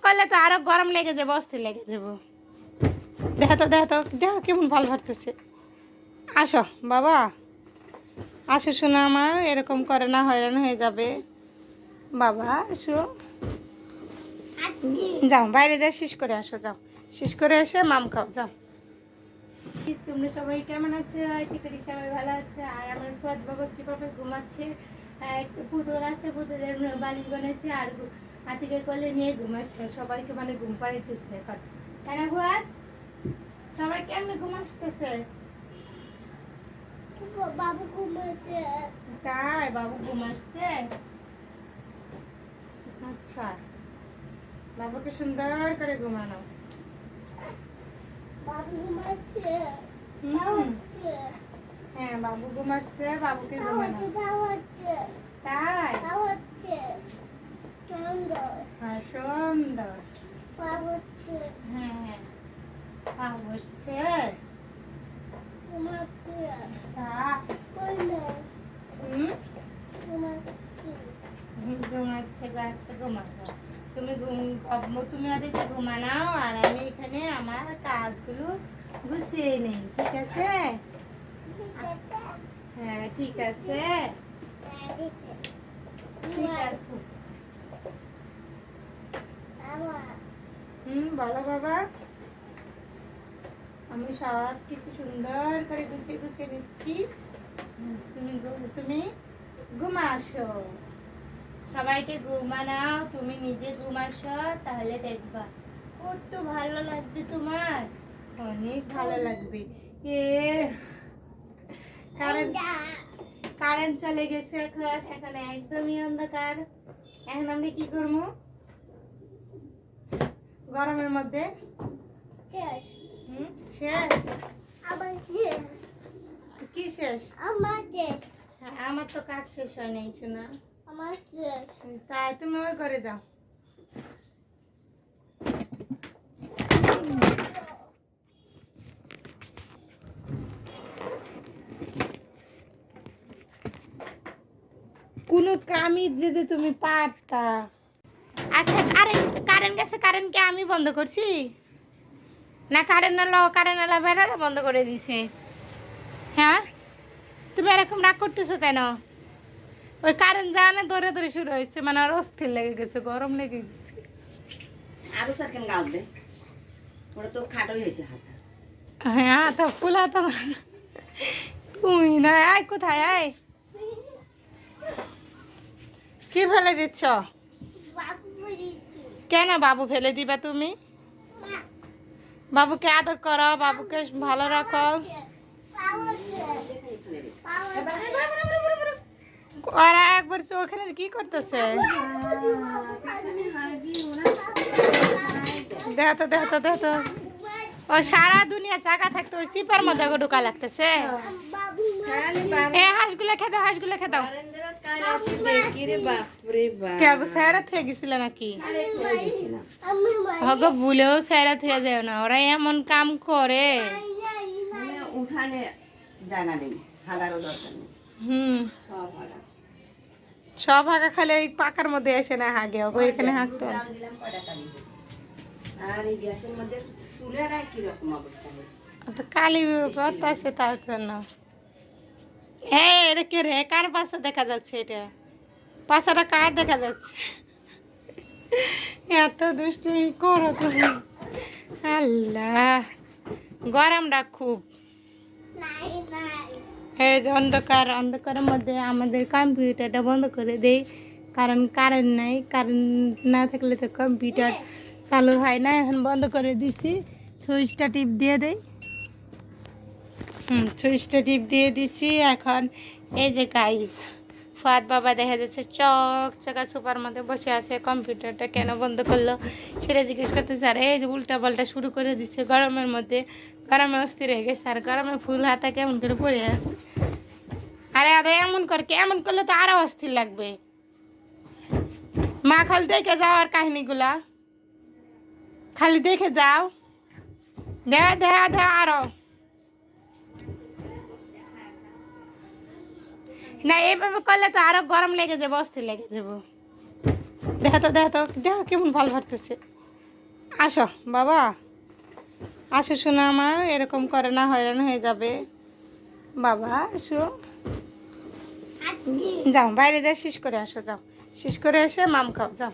করলে তো আরো গরম লেগে যাবে, অস্থির লেগে যাবো। দেখো কেমন ভাল ভাবতেছে। আসো বাবা, আসো শোনো আমার, এরকম করে না, হয়রান হয়ে যাবে বাবা। আসো, যাও বাইরে যা, শেষ করে আসো, যাও শেষ করে এসে মাম খাও, যাও। তোমরা সবাই কেমন আছো? আশা করি সবাই ভালো আছে। আর আমার ফুয়াদ বাবা কিভাবে ঘুমাচ্ছে, একটু পুতুল আছে, পুতুলের বালিশ বানাইছে আর হাতিকে কোলে নিয়ে ঘুমাচ্ছে। সবাইকে মানে ঘুম পাড়াইতেছে এখন, তাই না ফুয়াদ? সবাই কেমনে ঘুম আসতেছে? বাবু ঘুমাচ্ছে। তাই বাবু ঘুম আসছে? আচ্ছা, বাবুকে সুন্দর করে ঘুমানো। বাবু ঘুমাচ্ছে। হ্যাঁ বাবু ঘুম আসছে, বাবুকে ঘুমানো। তাই সুন্দর। হ্যাঁ সুন্দর। বাবু হ্যাঁ পা বসছে। ঘুমাচ্ছে। ঘুমাচ্ছে গাছে, ঘুমানো। তুমি তুমি ওদেরকে ঘুমানাও, আর আমি এখানে আমার কাজগুলো গুছিয়ে নেই, ঠিক আছে? হ্যাঁ ঠিক আছে, ঠিক আছে। বলো বাবা। আমি সব কিছু সুন্দর করে গুছিয়ে গুছিয়ে নিচ্ছি। তুমি ঘুমাসো, সবাইকে ঘুমানাও, তুমি নিজে ঘুমাসো, তাহলে দেখবা কত ভালো লাগবে তোমার, অনেক ভালো লাগবে। এ কারেন্ট চলে গেছে, এখন একদমই অন্ধকার। এখন আমরা কি করবো গরমের মধ্যে? শেষ? কি শেষ? হ্যাঁ, আমার তো কাজ শেষ হয় নাই শোনা। তাই তুমি ওই করে যাও। কোনো কামই যদি তুমি পারতা। আচ্ছা কারেন্ট গেছে, কারেন্টকে আমি বন্ধ করছি না? কারেন্ট বেড়ারা বন্ধ করে দিছে। হ্যাঁ তুমি এরকম রাগ করতেছো কেন? ওই কারেন্ট যাওয়া না দৌড়ে দৌড়ে শুরু হয়েছে, মানে আর অস্থির লেগে গেছে, গরম লেগে গেছে। আরো চারখান গাছ দে, ওটা তো খাটোই হয়েছে হাতে। হ্যাঁ তো ফুলা তো তুমি না, আয় কোথায় আয়, কি ফেলে দিচ্ছ? কেন বাবু ফেলে দিবা তুমি? বাবুকে আদর করো, বাবুকে ভালো রাখো। ওরা একবার ওখানে কি করতেছে? দেখো ও সারা দুনিয়া চাকা থাকতে ওই চিপার মধ্যে ঢোকা লাগতেছে। হাঁসগুলো খেতে স্যারা থেকে গেছিল নাকি? হগ ভুলেও স্যারা থেকে যায় না, ওরা এমন কাম করে। উঠানে জানা নেই, হাগারও দরকার নেই। সব হাগা খালে ওই পাকার মধ্যে এসে না হাগে, এখানে হাগতো। আর এই গ্যাসের মধ্যে চুলের কিরকম অবস্থা হয়েছে? কালি করতেছে তার জন্য। এটা কে রে? কার পাশা দেখা যাচ্ছে? এটা পাশাটা কার দেখা যাচ্ছে? এত দুষ্টুমি করো তুমি। আল্লাহ, গরমটা খুব। এই যে অন্ধকারের মধ্যে আমাদের কম্পিউটারটা বন্ধ করে দেই, কারণ কারেন্ট নাই। কারেন্ট না থাকলে তো কম্পিউটার চালু হয় না। এখন বন্ধ করে দিছি, সুইচটা টিপ দিয়ে দেই। সুইচটা টিপ দিয়ে দিছি। এখন এই যে গাইস, ফুয়াদ বাবা দেখা যাচ্ছে চকচকা সোফার মধ্যে বসে আছে। কম্পিউটারটা কেন বন্ধ করলো সেটা জিজ্ঞেস করতেছে। আর এই যে উল্টা পাল্টা শুরু করে দিচ্ছে গরমের মধ্যে, গরমে অস্থির হয়ে গেছে। আর গরমে ফুল হাতা কেমন করে পড়ে আছে। আরে এমন করলে তো আরো অস্থির লাগবে। মা খালি দেখে যাও, আর কাহিনীগুলা খালি দেখে যাও। দেখা আরো না, এইভাবে করলে তো আরো গরম লেগে যাবো, অস্থির লেগে যাবো। দেখো কেমন ভাল ভাবতেছে। আসো বাবা, আসো শোনো আমার, এরকম করে না, হয়রান হয়ে যাবে। বাবা আসো, যাও বাইরে যা শেষ করে আসো, যাও শেষ করে এসে মাম খাও, যাও।